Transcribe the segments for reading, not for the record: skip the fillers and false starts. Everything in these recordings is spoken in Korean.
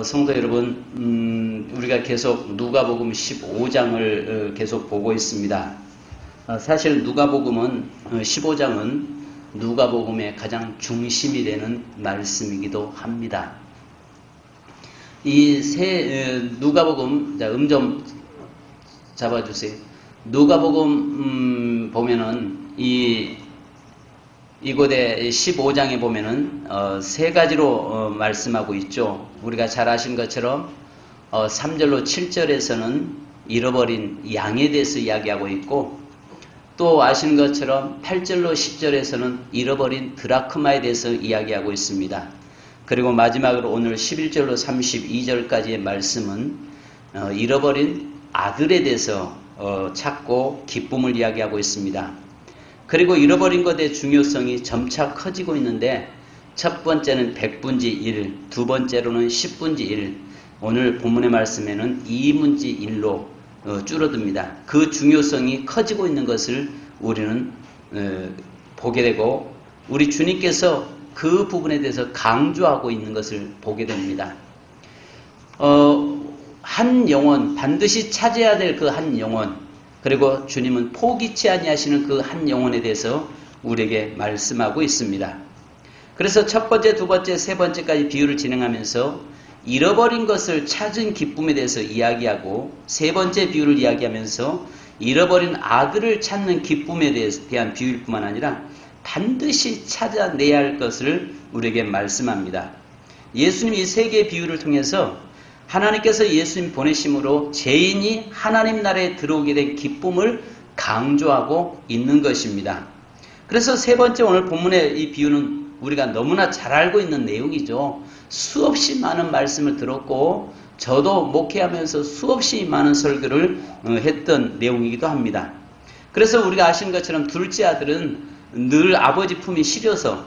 성도 여러분, 우리가 계속 누가복음 15장을 계속 보고 있습니다. 사실 누가복음은 15장은 누가복음의 가장 중심이 되는 말씀이기도 합니다. 이 누가복음, 자, 좀 잡아주세요. 누가복음 보면은 이곳에 15장에 보면은 세 가지로 말씀하고 있죠. 우리가 잘 아신 것처럼 3절로 7절에서는 잃어버린 양에 대해서 이야기하고 있고, 또 아시는 것처럼 8절로 10절에서는 잃어버린 드라크마에 대해서 이야기하고 있습니다. 그리고 마지막으로 오늘 11절로 32절까지의 말씀은 잃어버린 아들에 대해서 찾고 기쁨을 이야기하고 있습니다. 그리고 잃어버린 것의 중요성이 점차 커지고 있는데, 첫 번째는 100분지 1, 두 번째로는 10분지 1, 오늘 본문의 말씀에는 2분지 1로 줄어듭니다. 그 중요성이 커지고 있는 것을 우리는 보게 되고, 우리 주님께서 그 부분에 대해서 강조하고 있는 것을 보게 됩니다. 한 영혼, 반드시 찾아야 될 그 한 영혼, 그리고 주님은 포기치 아니하시는 그 한 영혼에 대해서 우리에게 말씀하고 있습니다. 그래서 첫 번째, 두 번째, 세 번째까지 비유를 진행하면서 잃어버린 것을 찾은 기쁨에 대해서 이야기하고, 세 번째 비유를 이야기하면서 잃어버린 아들을 찾는 기쁨에 대한 비유일 뿐만 아니라 반드시 찾아내야 할 것을 우리에게 말씀합니다. 예수님이 이 세 개의 비유를 통해서 하나님께서 예수님 보내심으로 죄인이 하나님 나라에 들어오게 된 기쁨을 강조하고 있는 것입니다. 그래서 세 번째 오늘 본문의 이 비유는 우리가 너무나 잘 알고 있는 내용이죠. 수없이 많은 말씀을 들었고, 저도 목회하면서 수없이 많은 설교를 했던 내용이기도 합니다. 그래서 우리가 아시는 것처럼 둘째 아들은 늘 아버지 품이 싫어서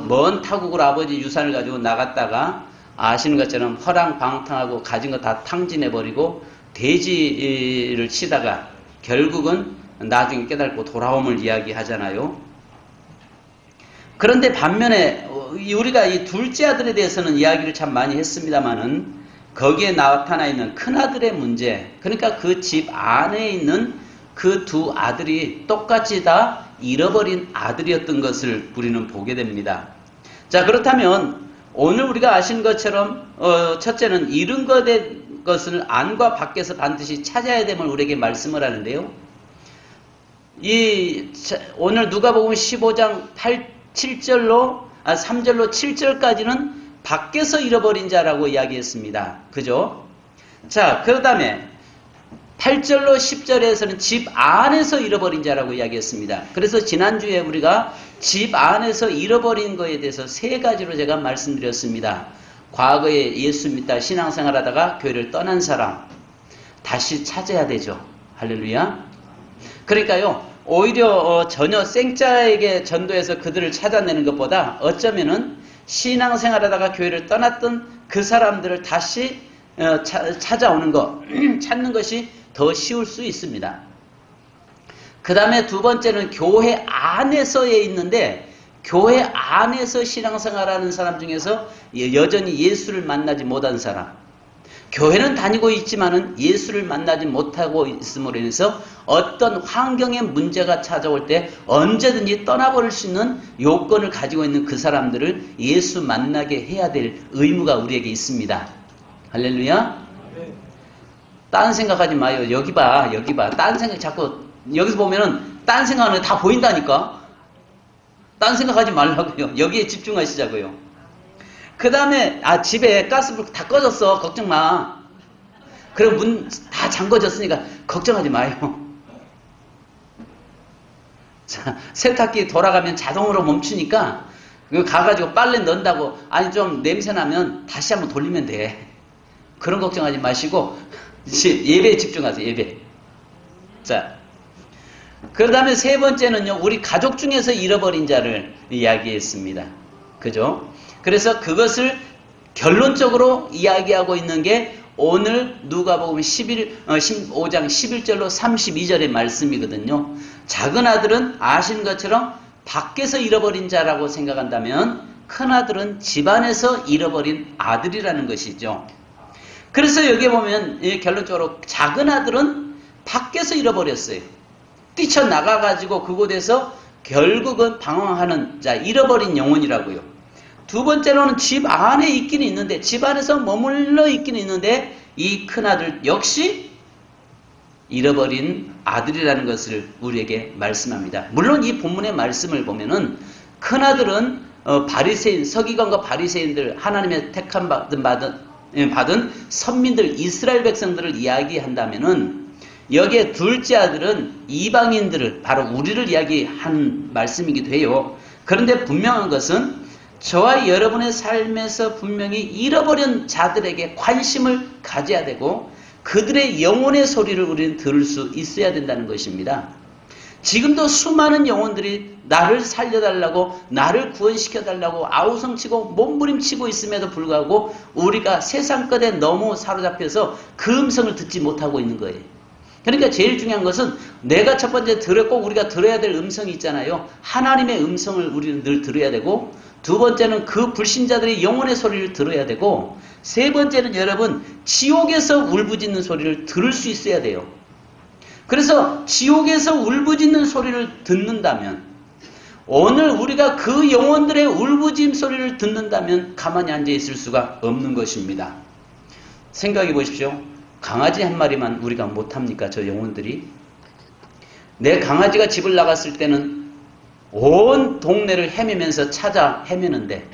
먼 타국으로 아버지 유산을 가지고 나갔다가, 아시는 것처럼 허랑방탕하고 가진 거 다 탕진해버리고 돼지를 치다가 결국은 나중에 깨닫고 돌아옴을 이야기하잖아요. 그런데 반면에 우리가 이 둘째 아들에 대해서는 이야기를 참 많이 했습니다마는, 거기에 나타나 있는 큰아들의 문제, 그러니까 그 집 안에 있는 그 두 아들이 똑같이 다 잃어버린 아들이었던 것을 우리는 보게 됩니다. 자, 그렇다면 오늘 우리가 아신 것처럼 첫째는 잃은 것을 안과 밖에서 반드시 찾아야 됨을 우리에게 말씀을 하는데요. 오늘 누가복음 15장 3절로 7절까지는 밖에서 잃어버린 자라고 이야기했습니다. 그죠? 자, 그 다음에 8절로 10절에서는 집 안에서 잃어버린 자라고 이야기했습니다. 그래서 지난주에 우리가 집 안에서 잃어버린 것에 대해서 세 가지로 제가 말씀드렸습니다. 과거에 예수 믿다 신앙생활 하다가 교회를 떠난 사람, 다시 찾아야 되죠. 할렐루야. 그러니까요, 오히려 전혀 생짜에게 전도해서 그들을 찾아내는 것보다 어쩌면은 신앙생활 하다가 교회를 떠났던 그 사람들을 다시 찾아오는 것, 찾는 것이 더 쉬울 수 있습니다. 그 다음에 두 번째는 교회 안에서에 있는데, 교회 안에서 신앙생활하는 사람 중에서 여전히 예수를 만나지 못한 사람, 교회는 다니고 있지만은 예수를 만나지 못하고 있음으로 인해서 어떤 환경의 문제가 찾아올 때 언제든지 떠나버릴 수 있는 요건을 가지고 있는 그 사람들을 예수 만나게 해야 될 의무가 우리에게 있습니다. 할렐루야. 딴 생각하지 마요. 여기 봐. 딴 생각 자꾸, 여기서 보면은 딴 생각하는 게 다 보인다니까. 딴 생각하지 말라고요. 여기에 집중하시자고요. 그 다음에 집에 가스불 다 꺼졌어. 걱정 마. 그럼 문 다 잠궈졌으니까 걱정하지 마요. 자, 세탁기 돌아가면 자동으로 멈추니까 가가지고 빨래 넣는다고 좀 냄새나면 다시 한번 돌리면 돼. 그런 걱정하지 마시고 예배에 집중하세요. 예배. 자, 그 다음에 세 번째는요, 우리 가족 중에서 잃어버린 자를 이야기했습니다. 그죠? 그래서 그것을 결론적으로 이야기하고 있는 게 오늘 누가복음 15장 11절로 32절의 말씀이거든요. 작은 아들은 아시는 것처럼 밖에서 잃어버린 자라고 생각한다면, 큰아들은 집안에서 잃어버린 아들이라는 것이죠. 그래서 여기에 보면 결론적으로 작은 아들은 밖에서 잃어버렸어요. 뛰쳐나가가지고 그곳에서 결국은 방황하는 자, 잃어버린 영혼이라고요. 두 번째로는 집 안에 있기는 있는데, 집 안에서 머물러 있기는 있는데, 이 큰아들 역시 잃어버린 아들이라는 것을 우리에게 말씀합니다. 물론 이 본문의 말씀을 보면은 큰아들은 바리새인, 서기관과 바리새인들, 하나님의 택함 받은 선민들, 이스라엘 백성들을 이야기한다면은 여기에 둘째 아들은 이방인들을, 바로 우리를 이야기한 말씀이기도 해요. 그런데 분명한 것은 저와 여러분의 삶에서 분명히 잃어버린 자들에게 관심을 가져야 되고 그들의 영혼의 소리를 우리는 들을 수 있어야 된다는 것입니다. 지금도 수많은 영혼들이 나를 살려달라고, 나를 구원시켜달라고 아우성치고 몸부림치고 있음에도 불구하고 우리가 세상 것에 너무 사로잡혀서 그 음성을 듣지 못하고 있는 거예요. 그러니까 제일 중요한 것은 내가 첫 번째 꼭 우리가 들어야 될 음성이 있잖아요. 하나님의 음성을 우리는 늘 들어야 되고, 두 번째는 그 불신자들의 영혼의 소리를 들어야 되고, 세 번째는 여러분 지옥에서 울부짖는 소리를 들을 수 있어야 돼요. 그래서 지옥에서 울부짖는 소리를 듣는다면, 오늘 우리가 그 영혼들의 울부짖음 소리를 듣는다면 가만히 앉아 있을 수가 없는 것입니다. 생각해 보십시오. 강아지 한 마리만 우리가 못합니까? 저 영혼들이. 내 강아지가 집을 나갔을 때는 온 동네를 헤매면서 찾아 헤매는데,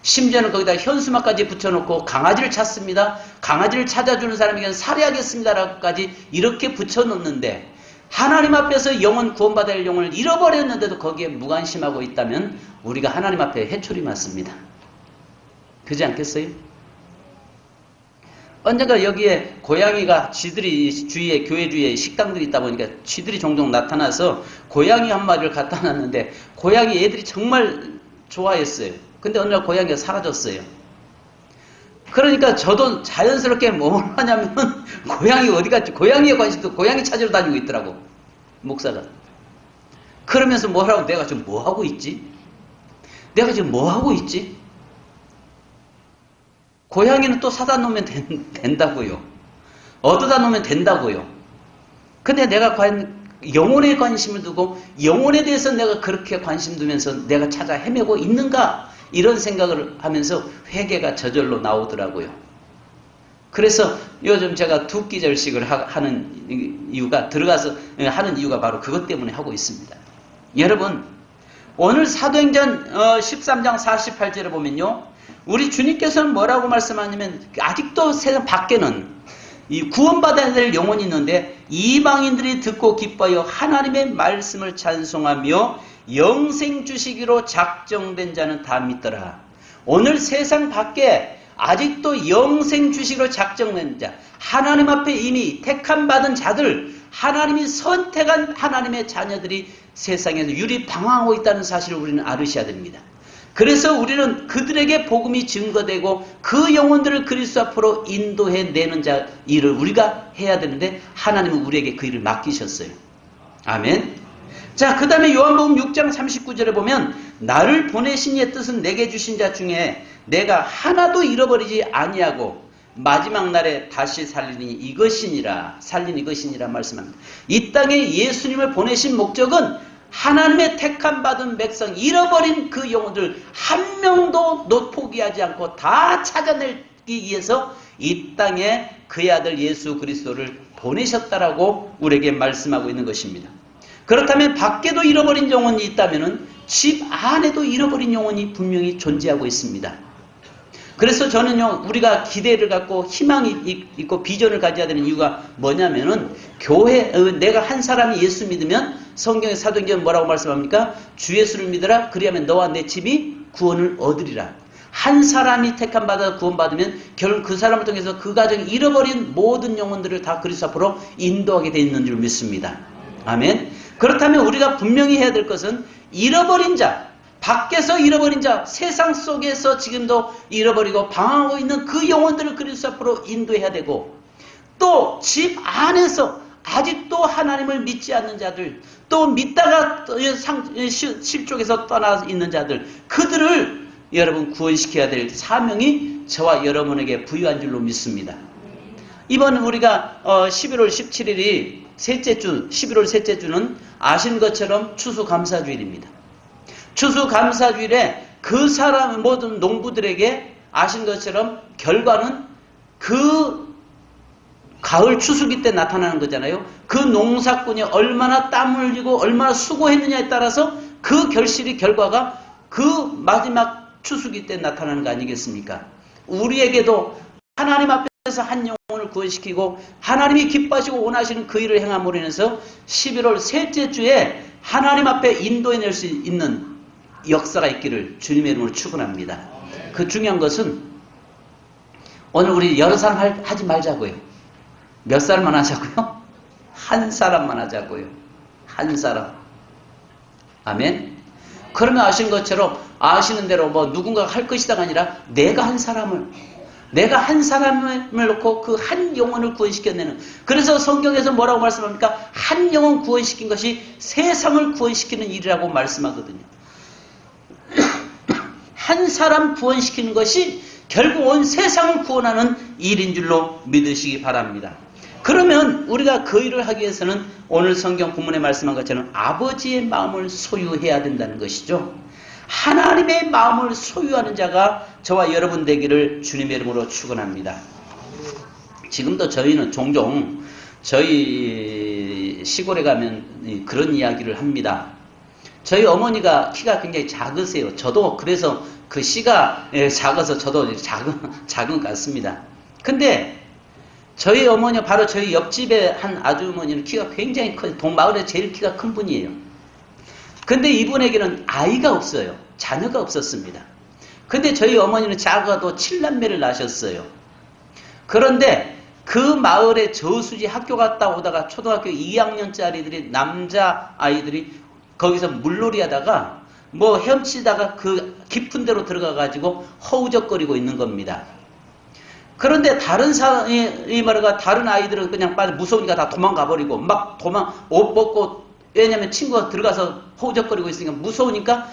심지어는 거기다 현수막까지 붙여놓고 강아지를 찾습니다. 강아지를 찾아주는 사람에게는 살해하겠습니다라고까지 이렇게 붙여놓는데, 하나님 앞에서 영혼 구원받을 영혼을 잃어버렸는데도 거기에 무관심하고 있다면 우리가 하나님 앞에 해초리 맞습니다. 그렇지 않겠어요? 언젠가 여기에 고양이가 지들이 주위에, 교회 주위에 식당들이 있다 보니까 쥐들이 종종 나타나서 고양이 한 마리를 갖다 놨는데 고양이 애들이 정말 좋아했어요. 근데 어느 날 고양이가 사라졌어요. 그러니까 저도 자연스럽게 뭘 하냐면 고양이 어디 갔지? 고양이에 관심도 고양이 찾으러 다니고 있더라고. 목사가. 그러면서 뭐라고, 내가 지금 뭐 하고 있지? 내가 지금 뭐 하고 있지? 고양이는 또 사다 놓으면 된다고요. 얻어다 놓으면 된다고요. 근데 내가 과연 영혼에 관심을 두고 영혼에 대해서 내가 그렇게 관심 두면서 내가 찾아 헤매고 있는가? 이런 생각을 하면서 회개가 저절로 나오더라고요. 그래서 요즘 제가 두 기절씩을 하는 이유가, 들어가서 하는 이유가 바로 그것 때문에 하고 있습니다. 여러분, 오늘 사도행전 13장 48절에 보면요, 우리 주님께서는 뭐라고 말씀하냐면, 아직도 세상 밖에는 이 구원받아야 될 영혼이 있는데 이방인들이 듣고 기뻐하여 하나님의 말씀을 찬송하며 영생 주시기로 작정된 자는 다 믿더라. 오늘 세상 밖에 아직도 영생 주시기로 작정된 자, 하나님 앞에 이미 택함 받은 자들, 하나님이 선택한 하나님의 자녀들이 세상에서 유리 방황하고 있다는 사실을 우리는 알으셔야 됩니다. 그래서 우리는 그들에게 복음이 증거되고 그 영혼들을 그리스도 앞으로 인도해내는 자 일을 우리가 해야 되는데 하나님은 우리에게 그 일을 맡기셨어요. 아멘. 자, 그 다음에 요한복음 6장 39절에 보면 나를 보내신 이의 뜻은 내게 주신 자 중에 내가 하나도 잃어버리지 아니하고 마지막 날에 다시 살린 이것이니라 말씀합니다. 이 땅에 예수님을 보내신 목적은 하나님의 택함 받은 백성, 잃어버린 그 영혼들 한 명도 포기하지 않고 다 찾아내기 위해서 이 땅에 그의 아들 예수 그리스도를 보내셨다라고 우리에게 말씀하고 있는 것입니다. 그렇다면 밖에도 잃어버린 영혼이 있다면 집 안에도 잃어버린 영혼이 분명히 존재하고 있습니다. 그래서 저는요, 우리가 기대를 갖고 희망이 있고 비전을 가져야 되는 이유가 뭐냐면은, 교회, 내가 한 사람이 예수 믿으면 성경의 사도행전 뭐라고 말씀합니까? 주 예수를 믿어라. 그리하면 너와 내 집이 구원을 얻으리라. 한 사람이 택함 받아 구원받으면 결국 그 사람을 통해서 그 가정이 잃어버린 모든 영혼들을 다 그리스도 앞으로 인도하게 되어 있는 줄 믿습니다. 아멘. 그렇다면 우리가 분명히 해야 될 것은 잃어버린 자, 밖에서 잃어버린 자, 세상 속에서 지금도 잃어버리고 방황하고 있는 그 영혼들을 그리스도 앞으로 인도해야 되고, 또 집 안에서 아직도 하나님을 믿지 않는 자들, 또 믿다가 실족해서 떠나 있는 자들, 그들을 여러분 구원시켜야 될 사명이 저와 여러분에게 부여한 줄로 믿습니다. 이번 우리가 11월 17일이 셋째 주, 11월 셋째 주는 아시는 것처럼 추수감사주일입니다. 추수감사주일에 그 사람 모든 농부들에게 아시는 것처럼 결과는 그 가을 추수기 때 나타나는 거잖아요. 그 농사꾼이 얼마나 땀 흘리고 얼마나 수고했느냐에 따라서 그 결과가 그 마지막 추수기 때 나타나는 거 아니겠습니까? 우리에게도 하나님 앞에서 한 영혼을 구원시키고 하나님이 기뻐하시고 원하시는 그 일을 행함으로 인해서 11월 셋째 주에 하나님 앞에 인도해낼 수 있는 역사가 있기를 주님의 이름으로 축원합니다. 그 중요한 것은 오늘 우리 여러 사람 하지 말자고요. 몇 사람만 하자고요? 한 사람만 하자고요. 한 사람. 아멘. 그러면 아시는 것처럼 아시는 대로 뭐 누군가가 할 것이다가 아니라 내가 한 사람을 놓고 그 한 영혼을 구원시켜내는. 그래서 성경에서 뭐라고 말씀합니까? 한 영혼 구원시킨 것이 세상을 구원시키는 일이라고 말씀하거든요. 한 사람 구원시키는 것이 결국 온 세상을 구원하는 일인 줄로 믿으시기 바랍니다. 그러면 우리가 그 일을 하기 위해서는 오늘 성경 본문에 말씀한 것처럼 아버지의 마음을 소유해야 된다는 것이죠. 하나님의 마음을 소유하는 자가 저와 여러분 되기를 주님의 이름으로 축원합니다. 지금도 저희는 종종 저희 시골에 가면 그런 이야기를 합니다. 저희 어머니가 키가 굉장히 작으세요. 저도 그래서 그 씨가 작아서 저도 작은 것 같습니다. 근데 저희 어머니 바로 저희 옆집에 한 아주머니는 키가 굉장히 커요. 동마을에 제일 키가 큰 분이에요. 근데 이분에게는 아이가 없어요. 자녀가 없었습니다. 근데 저희 어머니는 작아도 7남매를 낳으셨어요. 그런데 그 마을에 저수지 학교 갔다 오다가 초등학교 2학년짜리들이 남자 아이들이 거기서 물놀이 하다가 뭐 헤엄치다가 그 깊은 데로 들어가 가지고 허우적거리고 있는 겁니다. 그런데 다른 다른 아이들은 그냥 무서우니까 다 도망가 버리고 옷 벗고, 왜냐면 친구가 들어가서 허우적거리고 있으니까 무서우니까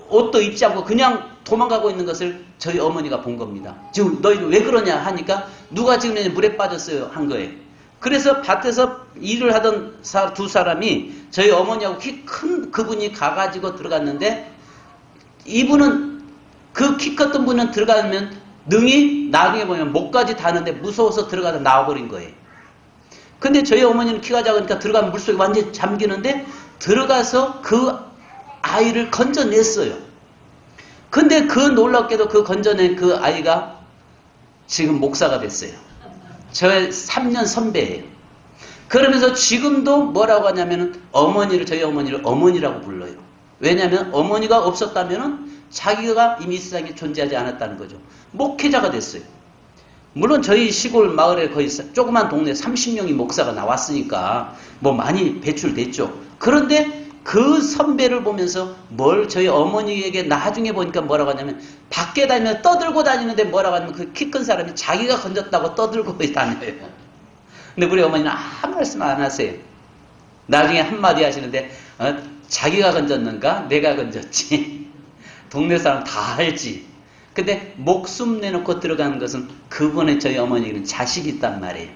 옷도 입지 않고 그냥 도망가고 있는 것을 저희 어머니가 본 겁니다. 지금 너희들 왜 그러냐 하니까 누가 지금 물에 빠졌어요 한 거예요. 그래서 밭에서 일을 하던 두 사람이 저희 어머니하고 키 큰 그분이 가가지고 들어갔는데, 이분은 그 키 컸던 분은 들어가면 능이 나중에 보면 목까지 닿는데 무서워서 들어가다 나와버린 거예요. 근데 저희 어머니는 키가 작으니까 들어가면 물속에 완전히 잠기는데 들어가서 그 아이를 건져냈어요. 근데 그 놀랍게도 그 건져낸 그 아이가 지금 목사가 됐어요. 저의 3년 선배예요. 그러면서 지금도 뭐라고 하냐면은 저희 어머니를 어머니라고 불러요. 왜냐하면 어머니가 없었다면은 자기가 이미 세상에 존재하지 않았다는 거죠. 목회자가 됐어요. 물론 저희 시골 마을에 거의 조그만 동네 30명이 목사가 나왔으니까 뭐 많이 배출됐죠. 그런데 그 선배를 보면서 저희 어머니에게 나중에 보니까 뭐라고 하냐면 밖에 다니면 떠들고 다니는데 뭐라고 하냐면 그 키 큰 사람이 자기가 건졌다고 떠들고 다녀요. 근데 우리 어머니는 아무 말씀 안 하세요. 나중에 한마디 하시는데 자기가 건졌는가? 내가 건졌지. 동네 사람 다 알지. 근데 목숨 내놓고 들어가는 것은 그분의 저희 어머니는 자식이 있단 말이에요.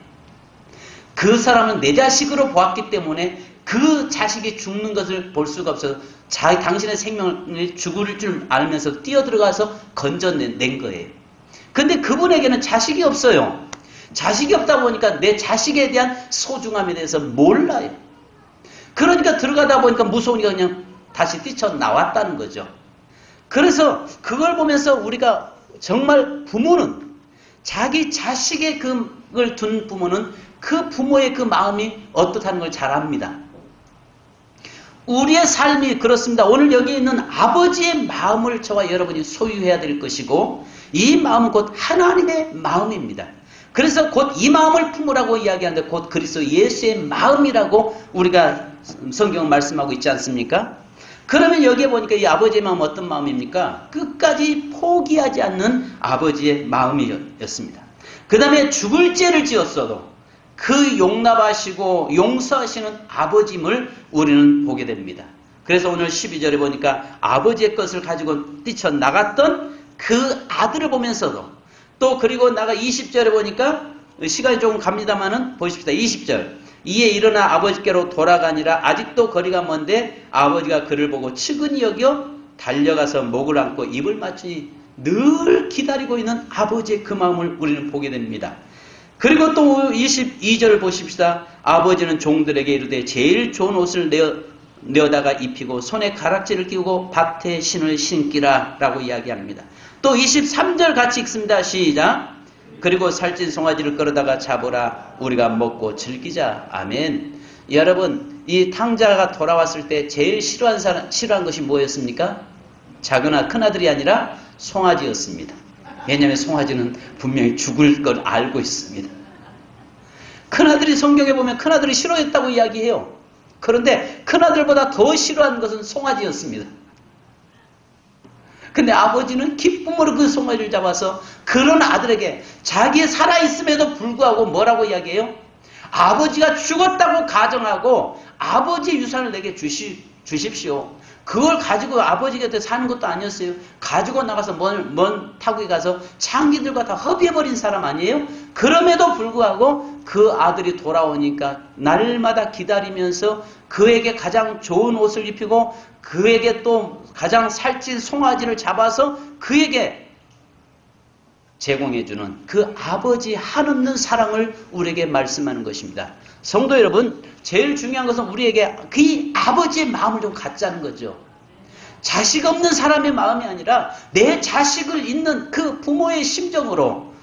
그 사람은 내 자식으로 보았기 때문에 그 자식이 죽는 것을 볼 수가 없어서 당신의 생명을 죽을 줄 알면서 뛰어들어가서 건져낸 거예요. 근데 그분에게는 자식이 없어요. 자식이 없다 보니까 내 자식에 대한 소중함에 대해서 몰라요. 그러니까 들어가다 보니까 무서우니까 그냥 다시 뛰쳐나왔다는 거죠. 그래서 그걸 보면서 우리가 정말 부모는 자기 자식의 그걸 둔 부모는 그 부모의 그 마음이 어떻다는 걸 잘 압니다. 우리의 삶이 그렇습니다. 오늘 여기 있는 아버지의 마음을 저와 여러분이 소유해야 될 것이고, 이 마음은 곧 하나님의 마음입니다. 그래서 곧 이 마음을 품으라고 이야기하는데 곧 그리스도 예수의 마음이라고 우리가 성경은 말씀하고 있지 않습니까? 그러면 여기에 보니까 이 아버지의 마음은 어떤 마음입니까? 끝까지 포기하지 않는 아버지의 마음이었습니다. 그 다음에 죽을 죄를 지었어도 그 용납하시고 용서하시는 아버짐을 우리는 보게 됩니다. 그래서 오늘 12절에 보니까 아버지의 것을 가지고 뛰쳐나갔던 그 아들을 보면서도 또 그리고 나가 20절에 보니까 시간이 조금 갑니다만은 보십시다. 20절. 이에 일어나 아버지께로 돌아가니라. 아직도 거리가 먼데 아버지가 그를 보고 측은히 여겨 달려가서 목을 안고 입을 맞추니 늘 기다리고 있는 아버지의 그 마음을 우리는 보게 됩니다. 그리고 또 22절을 보십시다. 아버지는 종들에게 이르되 제일 좋은 옷을 내어다가 입히고 손에 가락지를 끼우고 밭에 신을 신기라 라고 이야기합니다. 또 23절 같이 읽습니다. 시작. 그리고 살찐 송아지를 끌어다가 잡으라. 우리가 먹고 즐기자. 아멘. 여러분, 이 탕자가 돌아왔을 때 제일 싫어한 것이 뭐였습니까? 작은 큰아들이 아니라 송아지였습니다. 왜냐하면 송아지는 분명히 죽을 걸 알고 있습니다. 큰아들이 성경에 보면 큰아들이 싫어했다고 이야기해요. 그런데 큰아들보다 더 싫어하는 것은 송아지였습니다. 근데 아버지는 기쁨으로 그 송아지를 잡아서 그런 아들에게 자기의 살아있음에도 불구하고 뭐라고 이야기해요? 아버지가 죽었다고 가정하고 아버지의 유산을 내게 주십시오. 그걸 가지고 아버지 곁에 사는 것도 아니었어요. 가지고 나가서 먼 타국에 가서 창기들과 다 허비해버린 사람 아니에요? 그럼에도 불구하고 그 아들이 돌아오니까 날마다 기다리면서 그에게 가장 좋은 옷을 입히고 그에게 또 가장 살찐 송아지를 잡아서 그에게 제공해주는 그 아버지 한없는 사랑을 우리에게 말씀하는 것입니다. 성도 여러분, 제일 중요한 것은 우리에게 그 아버지의 마음을 좀 갖자는 거죠. 자식 없는 사람의 마음이 아니라 내 자식을 잇는 그 부모의 심정으로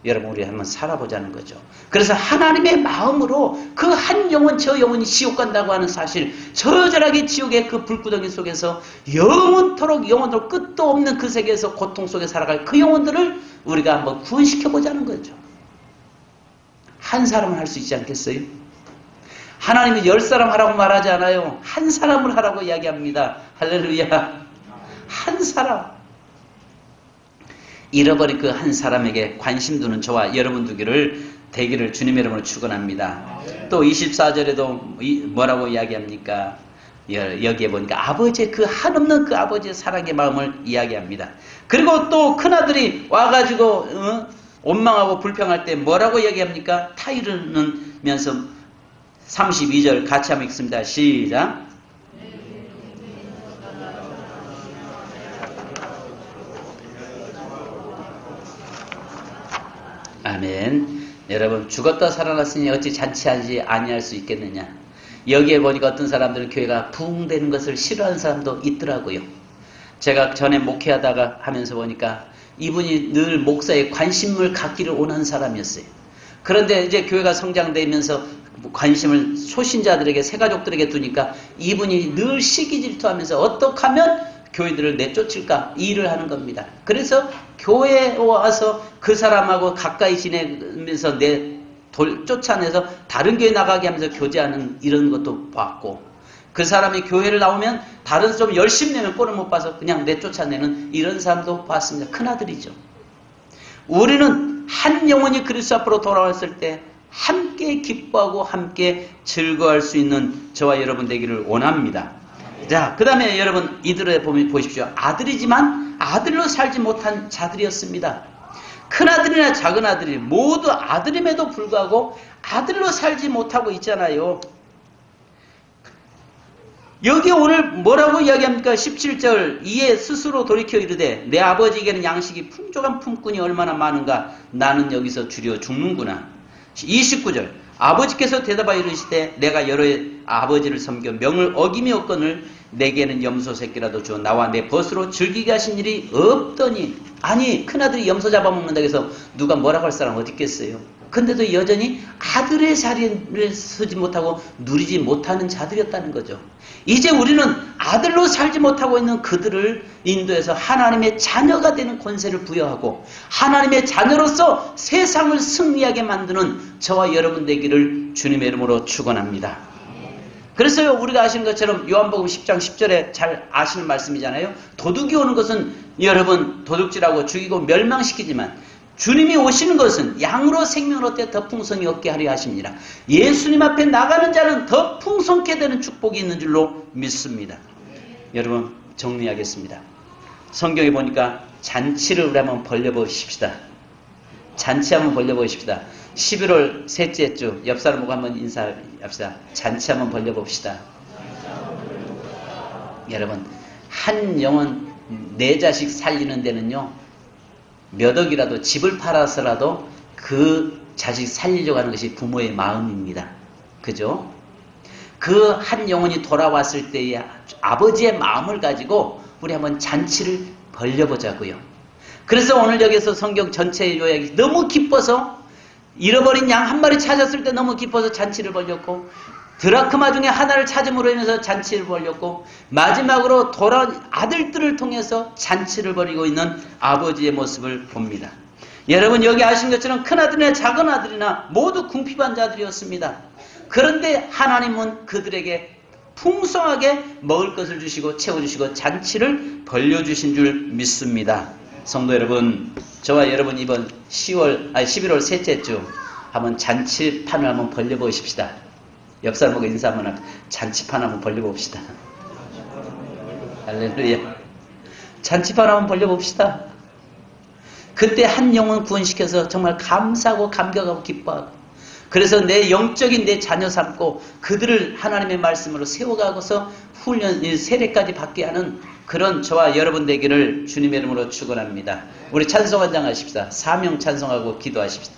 여러분 우리 한번 살아보자는 거죠. 그래서 하나님의 마음으로 그 한 영혼 저 영혼이 지옥 간다고 하는 사실, 저절하게 지옥의 그 불구덩이 속에서 영원토록 끝도 없는 그 세계에서 고통 속에 살아갈 그 영혼들을 우리가 한번 구원시켜보자는 거죠. 한 사람은 할 수 있지 않겠어요? 하나님은 10사람 하라고 말하지 않아요. 한 사람을 하라고 이야기합니다. 할렐루야. 한 사람. 잃어버린 그 한 사람에게 관심 두는 저와 여러분 되기를 주님의 이름으로 축원합니다. 또 24절에도 뭐라고 이야기합니까? 여기에 보니까 아버지의 그 한없는 그 아버지의 사랑의 마음을 이야기합니다. 그리고 또 큰아들이 와가지고 원망하고 불평할 때 뭐라고 이야기합니까? 타이르면서 32절 같이 한번 읽습니다. 시작. 아멘. 여러분, 죽었다 살아났으니 어찌 잔치하지 아니할 수 있겠느냐. 여기에 보니까 어떤 사람들은 교회가 부흥되는 것을 싫어하는 사람도 있더라고요. 제가 전에 목회하다가 하면서 보니까 이분이 늘 목사에 관심을 갖기를 원하는 사람이었어요. 그런데 이제 교회가 성장되면서 관심을 소신자들에게, 새가족들에게 두니까 이분이 늘 시기질투하면서 어떻게 하면 교인들을 내쫓을까 일을 하는 겁니다. 그래서 교회에 와서 그 사람하고 가까이 지내면서 쫓아내서 다른 교회 나가게 하면서 교제하는 이런 것도 봤고, 그 사람이 교회를 나오면 다른 좀 열심히 내면 꼴을 못 봐서 그냥 내쫓아내는 이런 사람도 봤습니다. 큰아들이죠. 우리는 한 영혼이 그리스도 앞으로 돌아왔을 때 함께 기뻐하고 함께 즐거워할 수 있는 저와 여러분 되기를 원합니다. 자, 그 다음에 여러분 이들을 보십시오. 아들이지만 아들로 살지 못한 자들이었습니다. 큰아들이나 작은아들이 모두 아들임에도 불구하고 아들로 살지 못하고 있잖아요. 여기 오늘 뭐라고 이야기합니까? 17절. 이에 스스로 돌이켜 이르되 내 아버지에게는 양식이 풍족한 품꾼이 얼마나 많은가. 나는 여기서 주려 죽는구나. 29절. 아버지께서 대답하여 이르시되 내가 여러 아버지를 섬겨 명을 어기며거늘 내게는 염소 새끼라도 주어 나와 내 벗으로 즐기게 하신 일이 없더니. 아니, 큰아들이 염소 잡아먹는다고 해서 누가 뭐라고 할 사람 어디 있겠어요? 근데도 여전히 아들의 자리를 서지 못하고 누리지 못하는 자들이었다는 거죠. 이제 우리는 아들로 살지 못하고 있는 그들을 인도해서 하나님의 자녀가 되는 권세를 부여하고 하나님의 자녀로서 세상을 승리하게 만드는 저와 여러분 되기를 주님의 이름으로 축원합니다. 그래서요, 우리가 아시는 것처럼 요한복음 10장 10절에 잘 아시는 말씀이잖아요. 도둑이 오는 것은 여러분 도둑질하고 죽이고 멸망시키지만 주님이 오시는 것은 양으로 생명을 얻되 더 풍성히 얻게 하려 하십니다. 예수님 앞에 나가는 자는 더 풍성케 되는 축복이 있는 줄로 믿습니다. 여러분 정리하겠습니다. 성경에 보니까 잔치를 우리 한번 벌려보십시다. 잔치 한번 벌려보십시다. 11월 셋째 주 옆 사람하고 한번 인사합시다. 잔치 한번 벌려봅시다. 여러분 한 영혼 내 자식 살리는 데는요 몇 억이라도 집을 팔아서라도 그 자식 살리려고 하는 것이 부모의 마음입니다. 그죠? 그 한 영혼이 돌아왔을 때의 아버지의 마음을 가지고 우리 한번 잔치를 벌려보자고요. 그래서 오늘 여기서 성경 전체의 요약이 너무 기뻐서 잃어버린 양 한 마리 찾았을 때 너무 기뻐서 잔치를 벌렸고 드라크마 중에 하나를 찾음으로 인해서 잔치를 벌렸고 마지막으로 돌아온 아들들을 통해서 잔치를 벌이고 있는 아버지의 모습을 봅니다. 여러분 여기 아신 것처럼 큰아들이나 작은아들이나 모두 궁핍한 자들이었습니다. 그런데 하나님은 그들에게 풍성하게 먹을 것을 주시고 채워주시고 잔치를 벌려주신 줄 믿습니다. 성도 여러분, 저와 여러분 이번 11월 셋째 주 한번 잔치판을 한번 벌려보십시다. 옆 사람하고 인사 한번 하고 잔치판 한번 벌려봅시다. 할렐루야. 잔치판 한번 벌려봅시다. 그때 한 영혼 구원시켜서 정말 감사하고 감격하고 기뻐하고 그래서 내 영적인 내 자녀 삼고 그들을 하나님의 말씀으로 세워가고서 훈련, 세례까지 받게 하는 그런 저와 여러분 되기를 주님의 이름으로 축원합니다. 우리 찬송 한장 하십시다. 사명 찬송하고 기도하십시다.